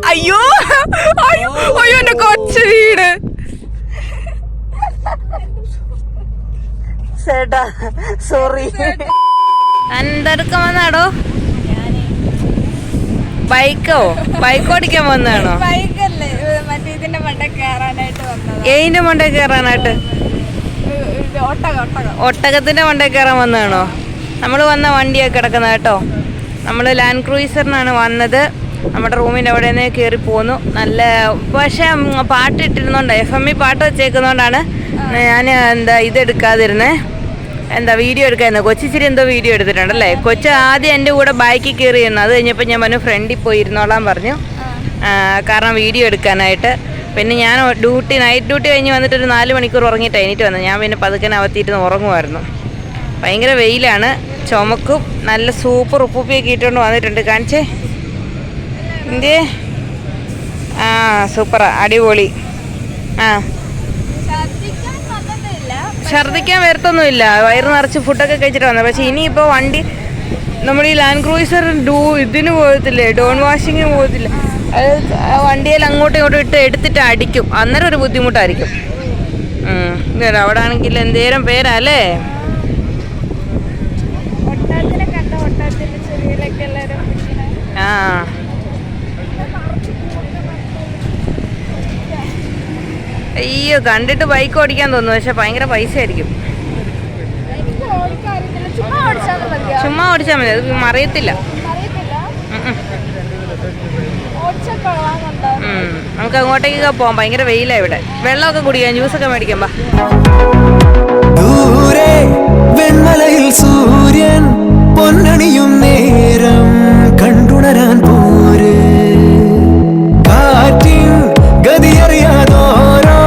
അയ്യോ അയ്യോ അയ്യോ എന്റെ കൊച്ചു വീട്. ചേട്ടാ സോറി. എന്തെടുക്കാൻ വന്നാടോ? ബൈക്ക് ഓടിക്കാൻ വന്നതാണോ? ഇതിന്റെ മണ്ടേ കയറാനായിട്ട് വന്നത്. ഏതിന്റെ മണ്ടേ കയറാനായിട്ട്? ഒട്ടകത്തിന്റെ മണ്ടേ കയറാൻ വന്നതാണോ? നമ്മൾ വന്ന വണ്ടിയൊക്കെ കിടക്കുന്ന കേട്ടോ. നമ്മൾ ലാൻഡ് ക്രൂയിസറിനാണ് വന്നത്. നമ്മുടെ റൂമിൻ്റെ അവിടെ നിന്ന് കയറി പോന്നു. നല്ല പക്ഷേ പാട്ട് ഇട്ടിരുന്നോണ്ട് FM പാട്ട് വെച്ചേക്കുന്നോണ്ടാണ് ഞാൻ ഇതെടുക്കാതിരുന്നേ. വീഡിയോ എടുക്കായിരുന്നു. കൊച്ചിച്ചിരി വീഡിയോ എടുത്തിട്ടുണ്ടല്ലേ. കൊച്ച് ആദ്യം എൻ്റെ കൂടെ ബൈക്കിൽ കയറിയിരുന്നു. അത് കഴിഞ്ഞപ്പോൾ ഞാൻ പറഞ്ഞു ഫ്രണ്ടിൽ പോയി ഇരുന്നോളാൻ പറഞ്ഞു, കാരണം വീഡിയോ എടുക്കാനായിട്ട്. പിന്നെ ഞാൻ നൈറ്റ് ഡ്യൂട്ടി കഴിഞ്ഞ് വന്നിട്ട് ഒരു 4 മണിക്കൂർ ഉറങ്ങിയിട്ട് എണീറ്റ് വന്നു. ഞാൻ പിന്നെ പതുക്കെ അവത്തിയിരുന്ന് ഉറങ്ങുമായിരുന്നു. ഭയങ്കര വെയിലാണ്, ചുമക്കും. നല്ല സൂപ്പർ ഉപ്പുപ്പിയൊക്കെ ഇട്ടുകൊണ്ട് വന്നിട്ടുണ്ട്. കാണിച്ചേ ഇന്ത്യേ. സൂപ്പറാ, അടിപൊളി. ഛർദ്ദിക്കാൻ വരത്തൊന്നുമില്ല, വയറ് നിറച്ച് ഫുഡൊക്കെ കഴിച്ചിട്ട് വന്നത്. പക്ഷെ ഇനിയിപ്പോൾ വണ്ടി നമ്മൾ ഈ ലാൻഡ് ക്രൂയിസർ ഇതിന് പോകത്തില്ലേ, ഡോൺ വാഷിങ്ങിന് പോകത്തില്ല. അത് വണ്ടിയിൽ അങ്ങോട്ടും ഇങ്ങോട്ടും എടുത്തിട്ട് അടിക്കും. അന്നേരം ഒരു ബുദ്ധിമുട്ടായിരിക്കും. അവിടെ ആണെങ്കിൽ എന്തേരം പേരല്ലേ. അയ്യോ, കണ്ടിട്ട് ബൈക്ക് ഓടിക്കാൻ തോന്നുന്നു. പക്ഷെ ഭയങ്കര പൈസ ആയിരിക്കും. ചുമ്മാ ഓടിച്ചാൽ മതി, അത് മറിയത്തില്ല. നമുക്ക് അങ്ങോട്ടേക്കൊക്കെ പോവാം. ഭയങ്കര വെയിലാണ് ഇവിടെ. വെള്ളമൊക്കെ കുടിക്കാം, ജ്യൂസൊക്കെ മേടിക്കാം. വെൺമലയിൽ സൂര്യൻ പൊന്നണിയും നേരം കണ്ടുണരാൻ പോര്. കാറ്റിൻ ഗതിയറിയാതോരോ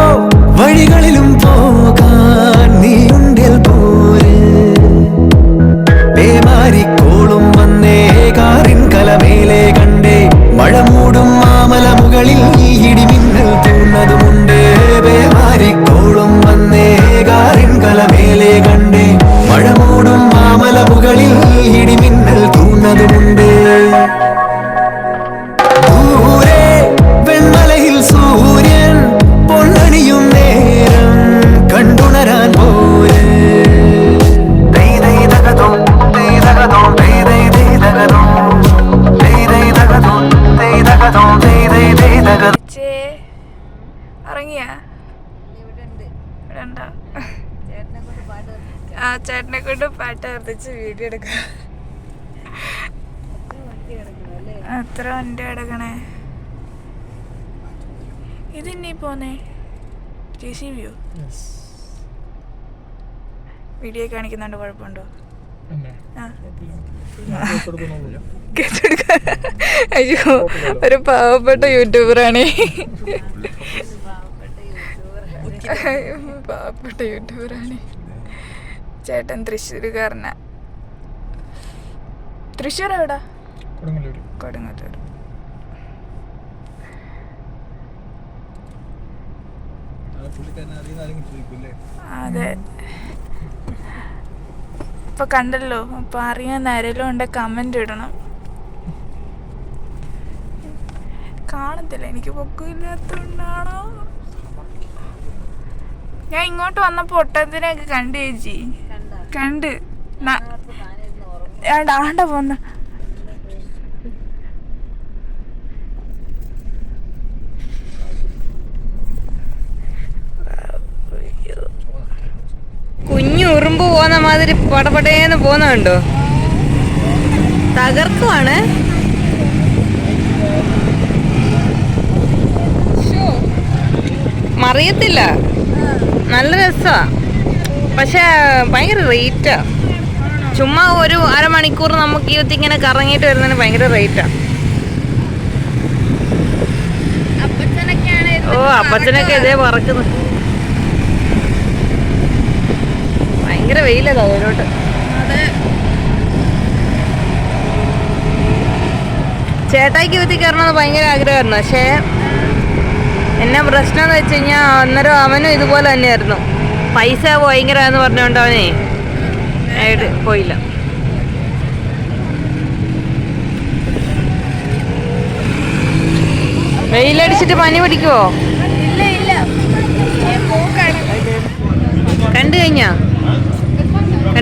വഴികളിലും പോകാൻ നീയുണ്ടിൽ പോര്. പേമാരിക്കോളും വന്നേ കാറിൻ കലമേലെ കണ്ടേ, മഴ മൂടും മാമല മുകളിൽ ഇടിമിന്നൽ തൂന്നതുമുണ്ട്. പേമാരിക്കോളും വന്നേ കാറിൻ കലമേലെ കണ്ടേ, മഴ മൂടും മാമല മുകളിൽ ഇടിമിന്നൽ തൂന്നതുമുണ്ട്. ദൂരെ വെൺമലയിൽ സൂര്യൻ പൊന്നണിയും നേരം കണ്ടുണരാൻ പോര്. ഇറങ്ങിയ ചേട്ടനെ കൊണ്ട് പാട്ട് നിർത്തിച്ച് വീഡിയോ എടുക്കാം. അത്ര വണ്ടി എടുക്കണേ. ഇതിന്നീ പോന്നേ JCBയോ? വീഡിയോ കാണിക്കുന്നുണ്ട്, കുഴപ്പമുണ്ടോ? അയ്യോ, ഒരു പാവപ്പെട്ട യൂട്യൂബറാണ്. പാവപ്പെട്ട യൂട്യൂബറാണ് ചേട്ടൻ. തൃശ്ശൂരുകാരനാ. തൃശ്ശൂർ എവിടാ? കൊടുങ്ങല്ലൂർ. അതെ, ഇപ്പൊ കണ്ടല്ലോ. അപ്പൊ അറിയാൻ ആരെങ്കിലും ഉണ്ട് കമന്റ് ഇടണം. കാണത്തില്ല, എനിക്ക് പൊക്കമില്ലാത്തോണ്ടാണോ? ഞാൻ ഇങ്ങോട്ട് വന്നപ്പോ ഒട്ടത്തിനെയൊക്കെ കണ്ടു ചേച്ചി. കണ്ട് ആണ്ട പോന്ന. കുഞ്ഞു ഉറുമ്പ് പോന്ന മാതിരി പടപടേന്ന് പോന്നുണ്ടോ? തകർക്കുവാണ്. മറിയത്തില്ല, നല്ല രസാ. പക്ഷെ ഭയങ്കര റേറ്റാ. ചുമ്മാ ഒരു അരമണിക്കൂർ നമുക്ക് ഇങ്ങനെ കറങ്ങിയിട്ട് വരുന്നതിന് ഭയങ്കര റേറ്റാ. ഓ, അപ്പച്ചനൊക്കെ ഇതേ പറക്കുന്നു. ഭയങ്കര വെയിലതാ അതിലോട്ട്. ചേട്ടായിക്ക് കുത്തി കയറണമെന്ന് ഭയങ്കര ആഗ്രഹമായിരുന്നു. പക്ഷേ എന്നെ പ്രശ്നം എന്ന് വെച്ച് കഴിഞ്ഞാൽ അന്നേരം അവനും ഇതുപോലെ തന്നെയായിരുന്നു. പൈസ ഭയങ്കരമാണെന്ന് പറഞ്ഞുകൊണ്ട് അവനെ പോയില്ല. വെയിലടിച്ചിട്ട് പനി പിടിക്കുവോ? ഇല്ല ഇല്ല ഞാൻ പോക്കാണ് കണ്ടു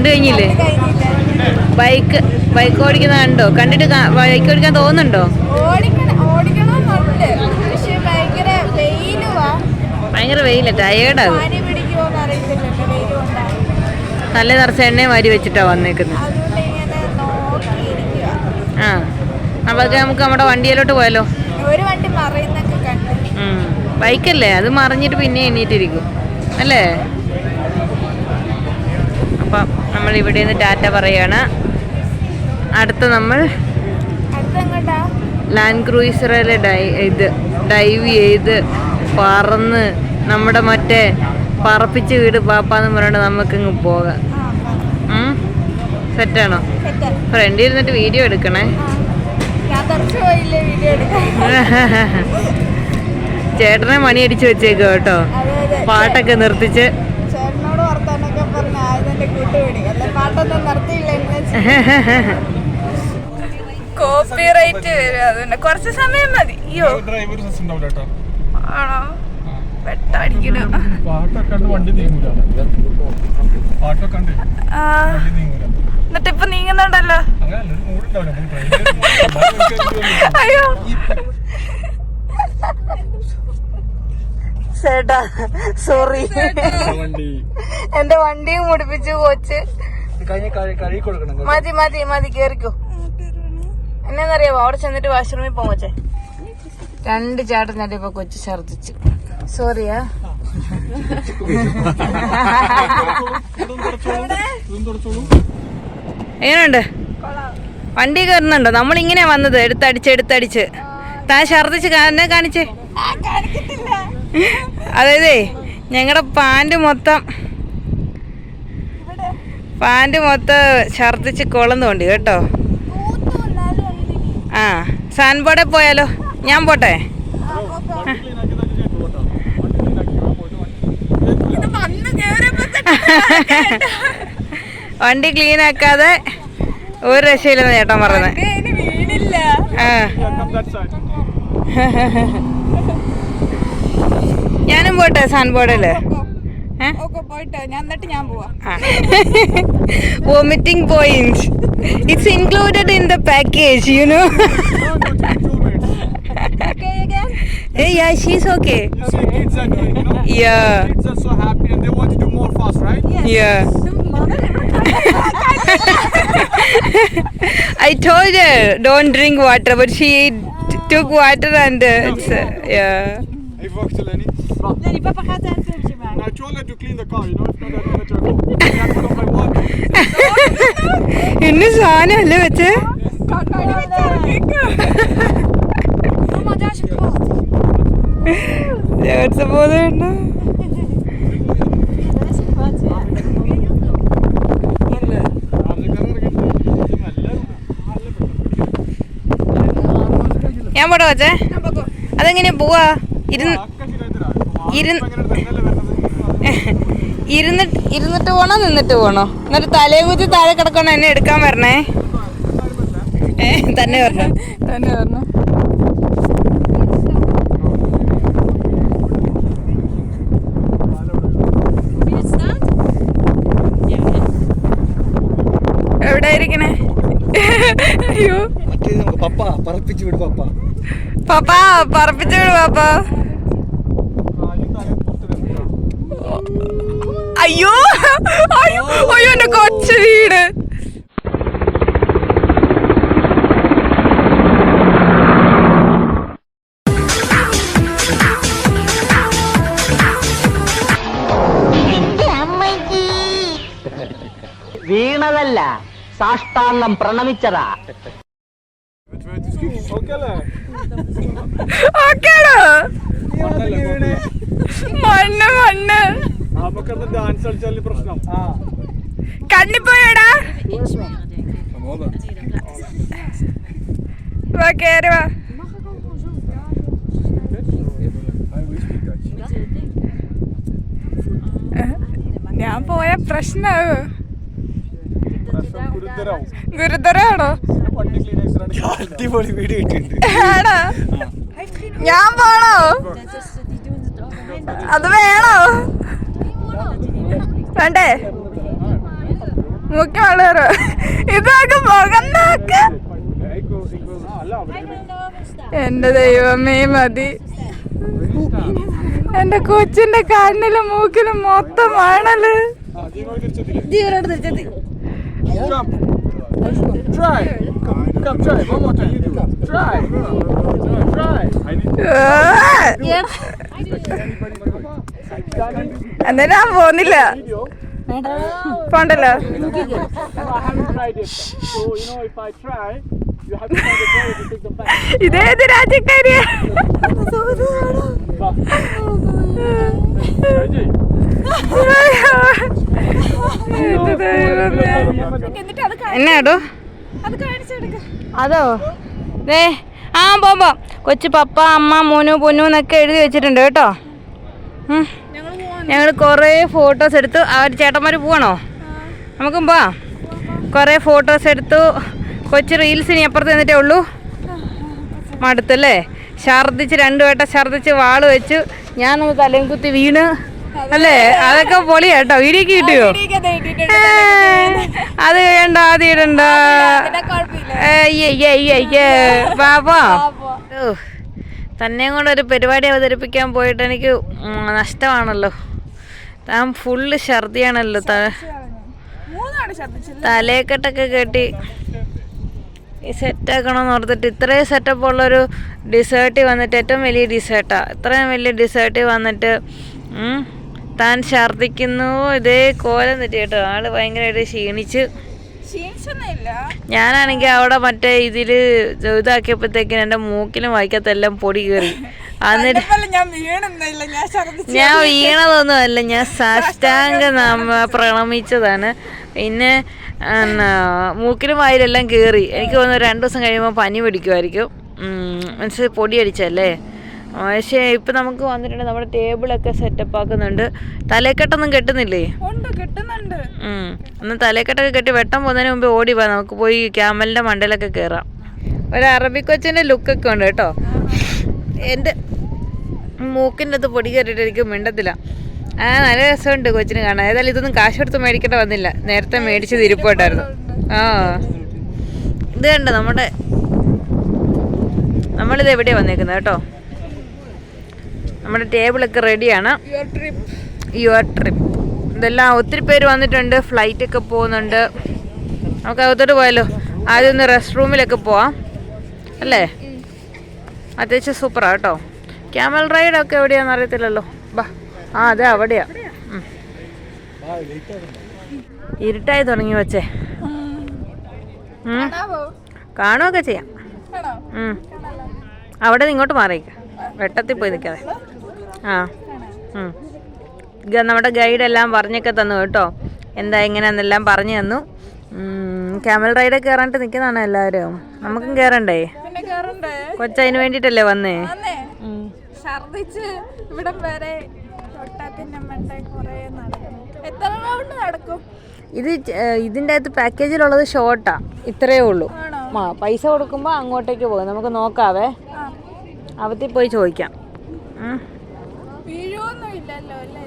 കഴിഞ്ഞില്ലേ? ബൈക്ക് ഓടിക്കുന്ന കണ്ടോ? കണ്ടിട്ട് ബൈക്ക് ഓടിക്കാൻ തോന്നുന്നുണ്ടോ? ഓടിക്കണമെന്നുണ്ട് പക്ഷെ ഭയങ്കര വെയിലുവാ. ഭയങ്കര വെയില, ടയേർഡാകും. പനി പിടിക്കുമോന്ന് അറിയത്തില്ലല്ലോ വെയിൽ കൊണ്ടാണ്. നല്ല നിറച്ച എണ്ണയും വാരി വെച്ചിട്ടാ വന്നേക്കുന്നത്. അതുകൊണ്ട് ഇങ്ങനെ നോക്കിയിരിക്കുക. ആ അപ്പൊ നമുക്ക് നമ്മുടെ വണ്ടിയിലോട്ട് പോയാലോ? ഒരു വണ്ടി മറിയുന്നൊക്കെ കണ്ടു. ബൈക്കല്ലേ, അത് മറിഞ്ഞിട്ട് പിന്നെ എണ്ണീറ്റിരിക്കും അല്ലേ? അപ്പം നമ്മൾ ഇവിടെ നിന്ന് ടാറ്റ പറയാണ്. അടുത്ത നമ്മൾ അടുത്തെങ്ങോട്ടാ? ലാൻഡ് ക്രൂയിസറിൽ ഡൈവ് ചെയ്ത് പറന്ന് നമ്മുടെ മറ്റേ പറപ്പിച്ച് വീട് പാപ്പാന്ന് പറഞ്ഞിട്ട് നമുക്കിങ്ങ് പോകാം. സെറ്റാണോ? ഫ്രണ്ടിൽ ഇരുന്നിട്ട് വീഡിയോ എടുക്കണേ. ചേട്ടനെ മണി അടിച്ചു വെച്ചേക്കോ കേട്ടോ, പാട്ടൊക്കെ നിർത്തിച്ച്. ചേട്ടനോട് വർത്താനൊക്കെ പറഞ്ഞ ആയതിന്റെ കൂട്ടുപിടി അല്ല, പാട്ടൊന്നും നിർത്തിയില്ല. കോപ്പിറൈറ്റ് വരും, അതുകൊണ്ട് കുറച്ച് സമയം മതി. അയ്യോ ആണോ? വെട്ടടിക്കണോ? എന്നിട്ട് ഇപ്പൊ നീങ്ങുന്നുണ്ടല്ലോ. അയ്യോ ചേട്ടാ സോറി, എന്റെ വണ്ടിയും മുടിപ്പിച്ചു കോച്ച്. മതി മതി മതി കേറിക്കോ. എന്നാന്നറിയാവോ, അവിടെ ചെന്നിട്ട് വാഷ്റൂമിൽ പോവച്ചേ. 2 ചാട്ടം ചാട്ടിയപ്പോ കൊച്ചു ഛർദിച്ചു. സോറിയാ. എങ്ങനെയുണ്ട്? വണ്ടി കയറുന്നുണ്ടോ? നമ്മളിങ്ങനെയാ വന്നത്, എടുത്തടിച്ച്. താൻ ഛർദിച്ച് എന്നെ കാണിച്ചേ. അതായതേ ഞങ്ങളുടെ പാൻറ് മൊത്തം ഛർദിച്ച് കൊളന്നുണ്ട് കേട്ടോ. ആ സാൻബോർഡെ പോയാലോ? ഞാൻ പോട്ടെ? വണ്ടി ക്ലീൻ ആക്കാതെ ഒരു രക്ഷയില്ലെന്ന് ചേട്ടൻ പറയുന്നത്. ഞാനും പോട്ടെ സാൻബോർഡില്? Vomiting point, it's included in the package, you know. Yeah, she's okay. You see kids are doing, you know? Yeah. Kids are so happy and they want to do more fast, right? Yeah. I told her don't drink water, but she took water and it's yeah. Hey, works, Lenny. Lenny, papa gaat een filmpje maken. I told her to clean the car, you know, it's not that much of a I put on my water. ഇന്ന് സാധനല്ലേ വെച്ച്? പോലെയുണ്ട്. ഞാൻ പോട്ടെ വച്ചേ? അതെങ്ങനെയാ പോവാ? ഇരുന്നിട്ട് പോണോ നിന്നിട്ട് പോണോ? എന്നിട്ട് തലയെ കുത്തി താഴെ കിടക്കണോ എന്നെ എടുക്കാൻ വരണേ? തന്നെ പറഞ്ഞു. എവിടെ ഇരിക്കണേ? അയ്യോ പപ്പ പറപ്പിച്ചു വിട് പപ്പ. പാപ്പാ പറപ്പിച്ചു വിട് പാപ്പാ. അയ്യോ അയ്യോ അയ്യോ എന്റെ കൊച്ചു വീട്. വീണതല്ല, സാഷ്ടാംഗം പ്രണമിച്ചതാ. മണ്ണ് നമുക്കെന്താ ഡാൻസ് കളിച്ചാൽ പ്രശ്നം? കണ്ണിപ്പോയടാ. വാ കേറി വാ. ഞാൻ പോയ പ്രശ്നാവോ? ഗുരുതരാണോ? അടിപൊളി വീഡിയോ ഇട്ടിട്ടുണ്ട്. ഞാൻ പോണോ? അത് വേണോ? വേണ്ടേ? മുഖ്യ വളരെ ഇതൊക്കെ മുഖം നോക്ക്. എന്റെ ദൈവമേ മതി. എന്റെ കൊച്ചിന്റെ കണ്ണിലും മൂക്കിലും മൊത്തം ആണല്. ജീവനോട് തിരിച്ചെത്തി. Try. Come try. One more time. Try. എന്നാ ഞാൻ പോന്നില്ല. പോണ്ടല്ലോ. I haven't tried it. So, if I try, you have to find a way to take them back. ഇതേത് രാജ്യക്കാരിയാ? എന്നാടോ അതോ? ദേ പോമ്പോ കൊച്ചു പപ്പ അമ്മ മോനു പൊന്നു എന്നൊക്കെ എഴുതി വെച്ചിട്ടുണ്ട് കേട്ടോ. ഞങ്ങൾ കുറേ ഫോട്ടോസ് എടുത്തു. അവർ ചേട്ടന്മാർ പോവാണോ? നമുക്കും പോവാം. കുറേ ഫോട്ടോസ് എടുത്തു. കൊച്ചു റീൽസിന് അപ്പുറത്ത് നിന്നിട്ടേ ഉള്ളൂ. മടുത്തല്ലേ? ഛർദ്ദിച്ച് 2 വട്ടം ഛർദ്ദിച്ച് വാള് വെച്ചു. ഞാനൊന്ന് തലയും കുത്തി വീണ് അല്ലേ? അതൊക്കെ പൊളിയാ കേട്ടോ. വീഡിയോ കിട്ടിയോ? അത് വേണ്ട, ആദ്യം ഇടണ്ട. പാപ്പാ തന്നെ കൊണ്ടൊരു പരിപാടി അവതരിപ്പിക്കാൻ പോയിട്ട് എനിക്ക് നഷ്ടമാണല്ലോ. താൻ ഫുള്ള് ഛർദിയാണല്ലോ. തലയെക്കെട്ടൊക്കെ കെട്ടി ഈ സെറ്റാക്കണമെന്ന് ഓർത്തിട്ട് ഇത്രയും സെറ്റപ്പ് ഉള്ളൊരു ഡിസേർട്ടിൽ വന്നിട്ട്, ഏറ്റവും വലിയ ഡിസേർട്ടാണ്, ഇത്രയും വലിയ ഡിസേർട്ടിൽ വന്നിട്ട് താൻ ഛർദിക്കുന്നു. ഇതേ കോലം തെറ്റി കേട്ടോ. ആള് ഭയങ്കരമായിട്ട് ക്ഷീണിച്ച്. ഞാനാണെങ്കിൽ അവിടെ മറ്റേ ഇതില് ഇതാക്കിയപ്പോഴത്തേക്കിനും എൻ്റെ മൂക്കിലും വായിക്കത്തെല്ലാം പൊടി കയറി. എന്നിട്ട് ഞാൻ വീണതൊന്നുമല്ല, ഞാൻ സാഷ്ടാംഗം പ്രണമിച്ചതാണ്. പിന്നെ മൂക്കിലും വായിലെല്ലാം കയറി. എനിക്ക് തോന്നുന്നു 2 ദിവസം കഴിയുമ്പോൾ പനി പിടിക്കുമായിരിക്കും. മീൻസ് പൊടി അടിച്ചല്ലേ. പക്ഷേ ഇപ്പം നമുക്ക് വന്നിട്ടുണ്ട്. നമ്മുടെ ടേബിളൊക്കെ സെറ്റപ്പ് ആക്കുന്നുണ്ട്. തലക്കെട്ടൊന്നും കെട്ടുന്നില്ലേ? ഒന്ന് തലക്കെട്ടൊക്കെ കെട്ടി വെട്ടം പോകുന്നതിന് മുമ്പ് ഓടി പോകാം. നമുക്ക് പോയി ക്യാമലിൻ്റെ മണ്ടയിലൊക്കെ കയറാം. ഒരു അറബി കൊച്ചിൻ്റെ ലുക്കൊക്കെ ഉണ്ട് കേട്ടോ. എൻ്റെ മൂക്കിൻ്റെ അത് പൊടി കയറിയിട്ട് എനിക്ക് മിണ്ടത്തില്ല. നല്ല രസമുണ്ട് കൊച്ചിന് കാണാൻ. ഏതായാലും ഇതൊന്നും കാശ് കൊടുത്ത് മേടിക്കേണ്ട വന്നില്ല. നേരത്തെ മേടിച്ച് തിരിപ്പോട്ടായിരുന്നു. ഇത് കണ്ടോ നമ്മളിത് എവിടെയാണ് വന്നേക്കുന്നത് കേട്ടോ. നമ്മുടെ ടേബിളൊക്കെ റെഡിയാണ്. യുവർ ട്രിപ്പ് ഇതെല്ലാം ഒത്തിരി പേര് വന്നിട്ടുണ്ട്. ഫ്ലൈറ്റൊക്കെ പോകുന്നുണ്ട്. നമുക്ക് അകത്തോട്ട് പോയാലോ? ആദ്യം ഒന്ന് റെസ്റ്റ് റൂമിലൊക്കെ പോവാം അല്ലേ? അത്യാവശ്യം സൂപ്പറാണ് കേട്ടോ. ക്യാമൽ റൈഡൊക്കെ എവിടെയാണെന്ന് അറിയത്തില്ലല്ലോ. ബാ അതെ അവിടെയാ. ഇരുട്ടായി തുടങ്ങി വച്ചേ. കാണുകയൊക്കെ ചെയ്യാം. അവിടെ നിന്ന് ഇങ്ങോട്ട് മാറിയേക്ക. വെട്ടത്തിൽ പോയി നിൽക്കാതെ. നമ്മുടെ ഗൈഡെല്ലാം പറഞ്ഞൊക്കെ തന്നു കേട്ടോ. എന്താ എങ്ങനെയാണെന്നെല്ലാം പറഞ്ഞു തന്നു. ക്യാമൽ റൈഡ് കയറാണ്ട് നിൽക്കുന്നതാണ് എല്ലാവരും. നമുക്കും കയറണ്ടേ? കൊച്ചതിന് വേണ്ടിയിട്ടല്ലേ വന്നേ? ഇതിൻ്റെ അകത്ത് പാക്കേജിലുള്ളത് ഷോർട്ടാ. ഇത്രയേ ഉള്ളൂ. പൈസ കൊടുക്കുമ്പോൾ അങ്ങോട്ടേക്ക് പോകും. നമുക്ക് നോക്കാവേ. അവത്തിൽ പോയി ചോദിക്കാം.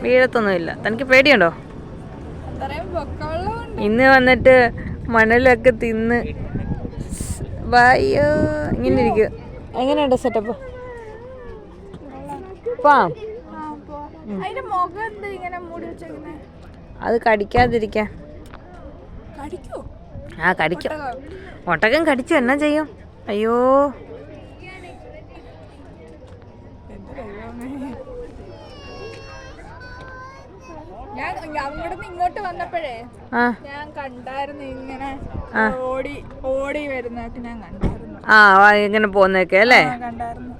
വീഴത്തൊന്നുമില്ല. തനിക്ക് പേടിയുണ്ടോ? ഇന്ന് വന്നിട്ട് മണലൊക്കെ തിന്ന് വായോ ഇങ്ങനെ ഇരിക്കും. എങ്ങനെയുണ്ട് സെറ്റപ്പ്? അത് കടിക്കാതിരിക്കാൻ. കടിക്കും. ഒട്ടകം കടിച്ചു എന്നാ ചെയ്യും? അയ്യോ ഇങ്ങോട്ട് വന്നപ്പോഴേ ഞാൻ കണ്ടായിരുന്നു ഇങ്ങനെ ഓടി വരുന്നതൊക്കെ ഞാൻ കണ്ടായിരുന്നു. ഇങ്ങനെ പോകുന്നൊക്കെ അല്ലേ? കണ്ടായിരുന്നു.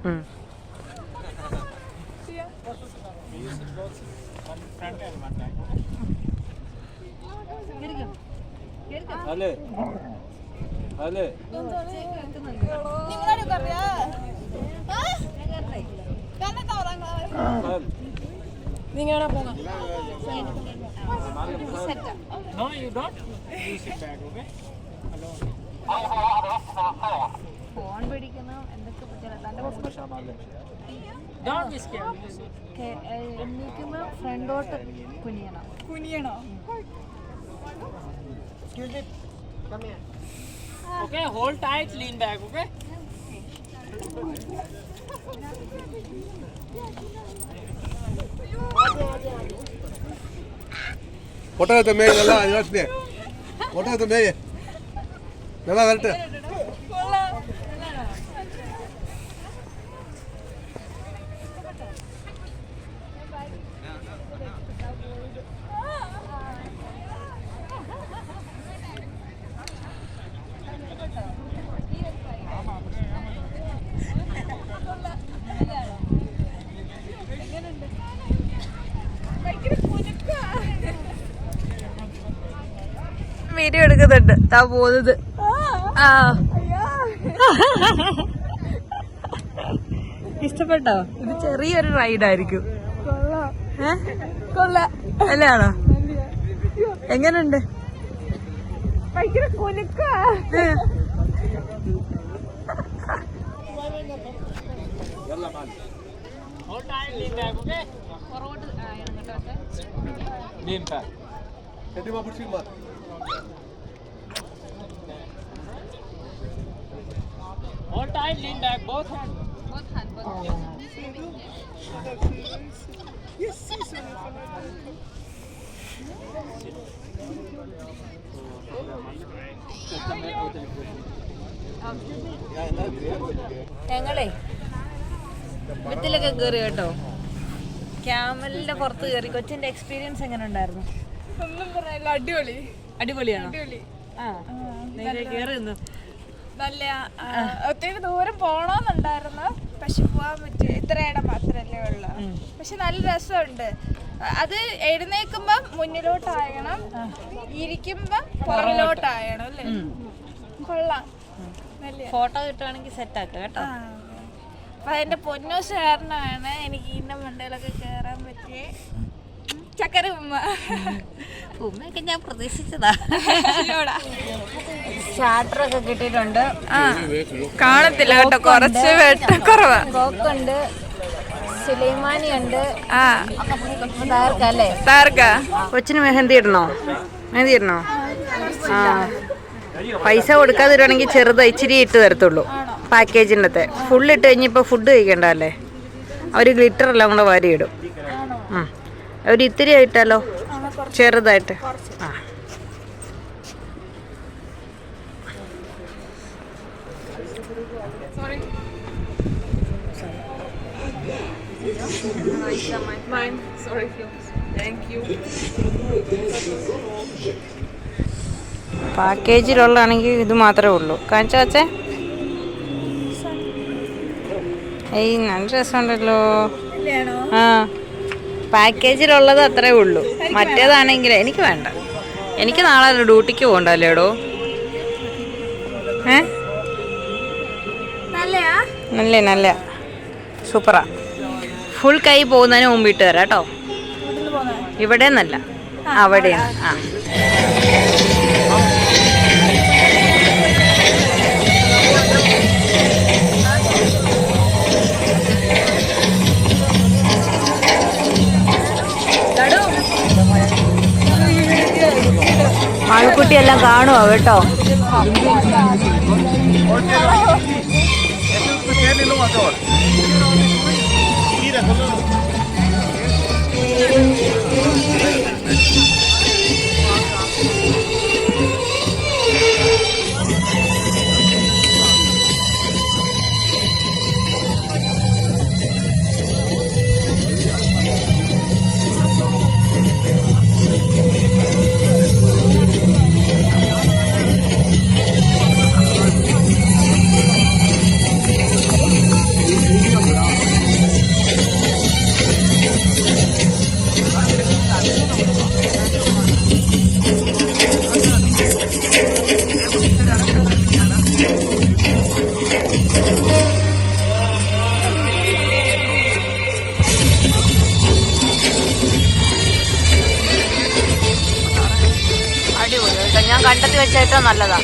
നിങ്ങളെ പോകാം. No, you don't. You sit back, okay? Phone പിടിക്കണം എന്തൊക്കെ പറ്റില്ല. തന്റെ Don't be scared. എണീക്കുമ്പോൾ ഫ്രണ്ടോട്ട് കുനിയണം. കുനിയണോ? Okay, hold tight, lean back, okay? ഒട്ടകത്തെ മേയ നല്ല ഇതാട്ടിനെ ഒട്ടകത്തെ മേയ നല്ല വരട്ടെ വീഡിയോ എടുക്കുന്നുണ്ട് താ പോകുന്നത്. ആ ഇഷ്ടപ്പെട്ടോ? ഇത് ചെറിയൊരു റൈഡായിരിക്കും. അല്ലാണോ? എങ്ങനുണ്ട്? ഭയങ്കര കുലുക്ക. Hold tight, lean back, okay? Lean back. കെട്ടിമാ പിടിച്ചിരുമാ Hold tight, lean back, both hands. ഞങ്ങളെ വിത്തിലൊക്കെ കയറി കേട്ടോ. ക്യാമലിന്റെ പുറത്ത് കയറി. കൊച്ചിന്റെ എക്സ്പീരിയൻസ് എങ്ങനെ ഉണ്ടായിരുന്നു? ഒന്നും പറയല്ല, അടിപൊളി. അടിപൊളിയാണോ? അടിപൊളി. ആ കയറി നിന്നു. നല്ല ഒത്തിരി ദൂരം പോണോന്നുണ്ടായിരുന്നു, പക്ഷെ പോവാൻ പറ്റി. ഇത്രയുടെ മാത്രല്ലേ ഉള്ളു. പക്ഷെ നല്ല രസമുണ്ട്. അത് എഴുന്നേക്കുമ്പോ മുന്നിലോട്ടായണം, ഇരിക്കുമ്പോ പുറകിലോട്ടായണം അല്ലേ? കൊള്ളാം. ഫോട്ടോ കിട്ടുവാണെങ്കിൽ സെറ്റ് ആക്കാം കേട്ടോ. അപ്പൊ അതിന്റെ പൊന്നൂസ് കാരണമാണ് എനിക്ക് ഇന്ന മണ്ടയിലൊക്കെ കേറാൻ പറ്റിയേ. ചക്കര ഉമ്മ ഉമ്മയൊക്കെ ഞാൻ പ്രതീക്ഷിച്ചതാ. സ്റ്റാർട്ടറൊക്കെ കിട്ടിയിട്ടുണ്ട്. കാണത്തില്ല കേട്ടോ, കുറച്ച് വെട്ടക്കുറവാ. കോക്കുണ്ട്, സുലൈമാനി ഉണ്ട്. തകർക്കല്ലേ? കൊച്ചിന് മെഹന്തി ഇടണോ? മെഹന്തി ഇടണോ? ആ പൈസ കൊടുക്കാതെ ഇടുവാണെങ്കിൽ ചെറുത് ഇച്ചിരി ഇട്ട് തരത്തുള്ളൂ. പാക്കേജിൻ്റെ ഫുള്ള് ഇട്ട് കഴിഞ്ഞപ്പോൾ ഫുഡ് കഴിക്കണ്ടല്ലേ? അവർ ഗ്ലിറ്റർ എല്ലാം കൂടെ വാരി ഇടും. ഒരു ഇത്തിരി ആയിട്ടാലോ, ചെറുതായിട്ട്. ആ പാക്കേജിലുള്ളതാണെങ്കിൽ ഇത് മാത്രമേ ഉള്ളൂ. കാണിച്ചാ വച്ചേ. ഏയ് നല്ല രസമുണ്ടല്ലോ. ആ പാക്കേജിലുള്ളത് അത്രേ ഉള്ളൂ. മറ്റേതാണെങ്കിൽ എനിക്ക് വേണ്ട. എനിക്ക് നാളെ ഡ്യൂട്ടിക്ക് പോകണ്ടല്ലേടോ. നല്ല സൂപ്പറാ. ഫുൾ കൈ പോകുന്നതിന് മുമ്പ് ഇട്ട് തരാം കേട്ടോ. ഇവിടെ നിന്നല്ല, അവിടെയാണ്. ആ ആൾക്കുട്ടിയെല്ലാം കാണുമോ കേട്ടോ. ഞാൻ കണ്ടെത്തി വെച്ച ഏറ്റവും നല്ലതാ.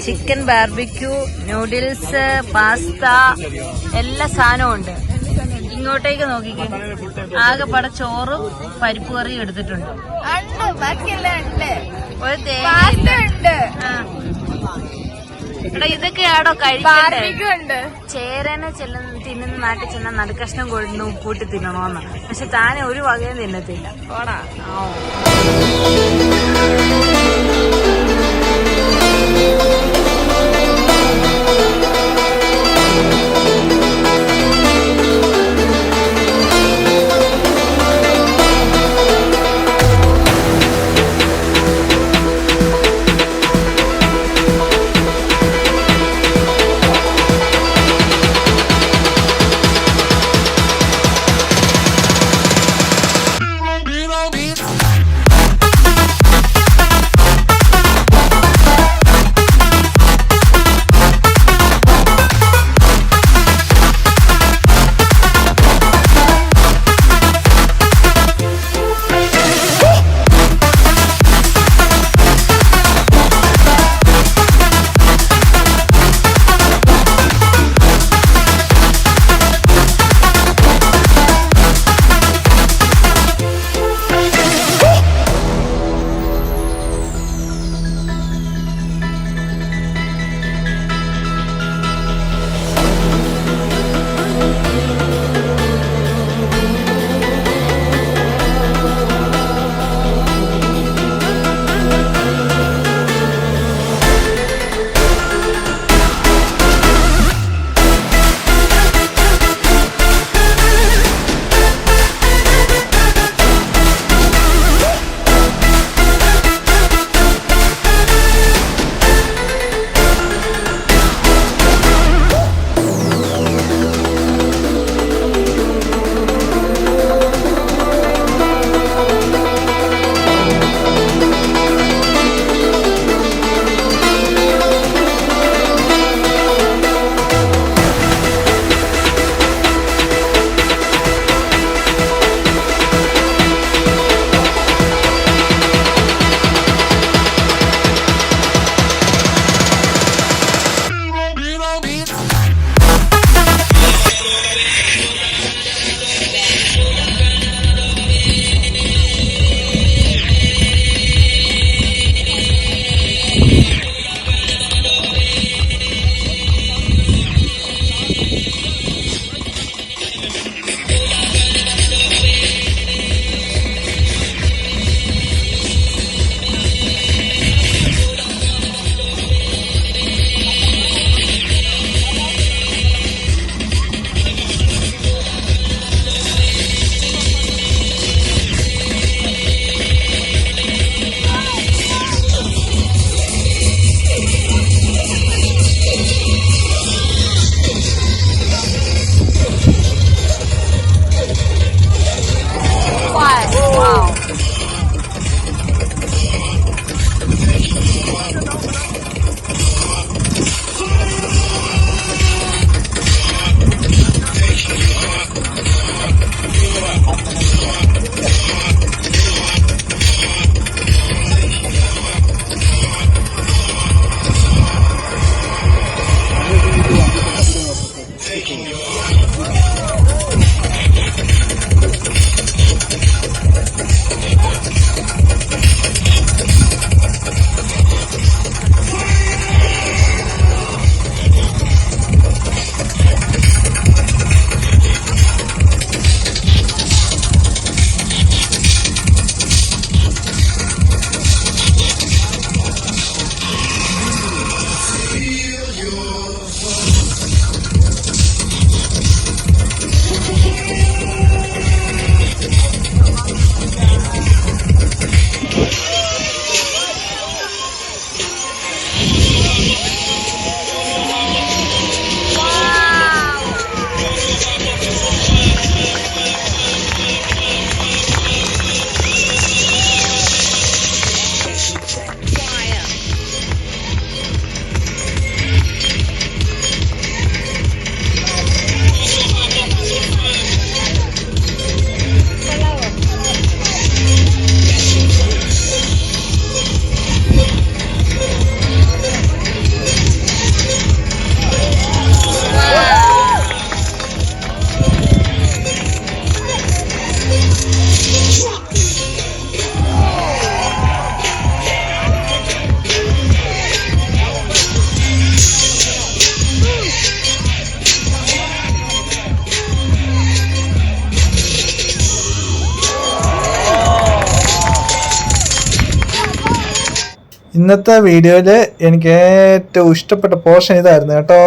ചിക്കൻ ബാർബിക്യൂ, നൂഡിൽസ്, പാസ്ത, എല്ലാ സാധനവും ഉണ്ട്. ഇങ്ങോട്ടേക്ക് നോക്കിക്കേ, ആകെപ്പാടെ ചോറും പരിപ്പ് കറിയും എടുത്തിട്ടുണ്ട്. ഒരു തേങ്ങ എടാ ഇതൊക്കെയാണോ കഴിക്കണ്ടേ? ചേരനെ തിന്നുന്ന നാട്ടിൽ ചെന്നാൽ നടുക്കഷ്ണം കൊണ്ടു കൂട്ടി തിന്നണോന്ന്. പക്ഷെ താനെ ഒരു വകയും തിന്നത്തില്ല. ഓടാ ഇന്നത്തെ വീഡിയോയിൽ എനിക്ക് ഏറ്റവും ഇഷ്ടപ്പെട്ട പോർഷൻ ഇതായിരുന്നു കേട്ടോ.